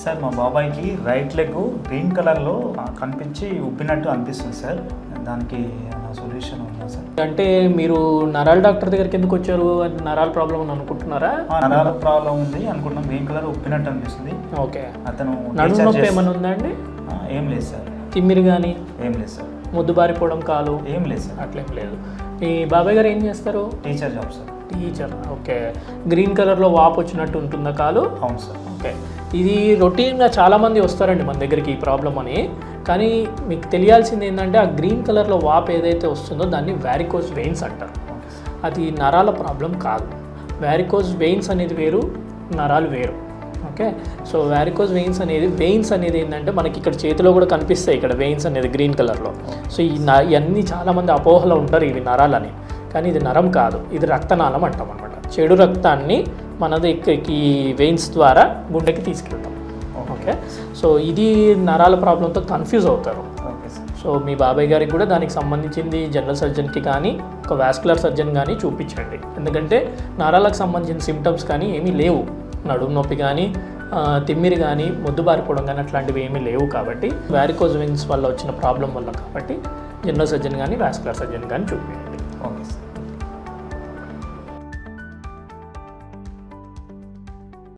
Sir మా బాబాయ్కి right leg green కలర్లో కనిపించి ఉబ్బినట్టు అనిపిస్తుంది సార్, దానికి నా సొల్యూషన్ ఉందా సార్? అంటే మీరు నరాల డాక్టర్ దగ్గరికి ఎందుకు వచ్చారు? నరాల ప్రాబ్లం అని అనుకుంటున్నారా? నరాల ప్రాబ్లం ఉంది అనుకుంటున్నాం, గ్రీన్ కలర్ ఉబ్బినట్టు అనిపిస్తుంది. ఓకే. అతను నడుము నొప్పి ఏమైనా ఉందా అండి? ఏం లేదు సార్. తిమ్మిరి కానీ ఏం లేదు సార్. ముద్దుబారిపోవడం కాలు ఏం లేదు సార్. అట్లేం లేదు. మీ బాబాయ్ గారు ఏం చేస్తారు? Teacher job sir. Teacher. Okay. Green కలర్లో వాపు వచ్చినట్టు ఉంటుందా కాలు? అవును సార్. ఓకే. ఇది రొటీన్గా చాలామంది వస్తారండి మన దగ్గరికి ఈ ప్రాబ్లం అని. కానీ మీకు తెలియాల్సింది ఏంటంటే ఆ గ్రీన్ కలర్లో వాపు ఏదైతే వస్తుందో దాన్ని వ్యారికోజ్ వెయిన్స్ అంటారు. అది నరాల ప్రాబ్లం కాదు. వ్యారికోజ్ వెయిన్స్ అనేది వేరు, నరాలు వేరు. ఓకే. సో వ్యారికోజ్ వెయిన్స్ అనేది ఏంటంటే మనకి ఇక్కడ చేతిలో కూడా కనిపిస్తాయి, ఇక్కడ వెయిన్స్ అనేది గ్రీన్ కలర్లో. సో ఇవన్నీ చాలామంది అపోహలో ఉంటారు ఇవి నరాలని, కానీ ఇది నరం కాదు, ఇది రక్తనాళం అంటాం అనమాట. చెడు రక్తాన్ని మనది ఈ వెయిన్స్ ద్వారా గుండెకి తీసుకెళ్తాం. ఓకే. సో ఇది నరాల ప్రాబ్లంతో కన్ఫ్యూజ్ అవుతారు. సో మీ బాబాయ్ గారికి కూడా దానికి సంబంధించింది జనరల్ సర్జన్కి కానీ ఒక వాస్కులర్ సర్జన్ కానీ చూపించండి. ఎందుకంటే నరాలకు సంబంధించిన సిమ్టమ్స్ కానీ ఏమీ లేవు, నడుము నొప్పి కానీ తిమ్మిరి కానీ ముద్దుబారిపోవడం కానీ అట్లాంటివి ఏమీ లేవు. కాబట్టి వ్యారికోజ్ వెయిన్స్ వల్ల వచ్చిన ప్రాబ్లం వల్ల కాబట్టి జనరల్ సర్జన్ కానీ వాస్కులర్ సర్జన్ కానీ చూపించండి. Okay sir.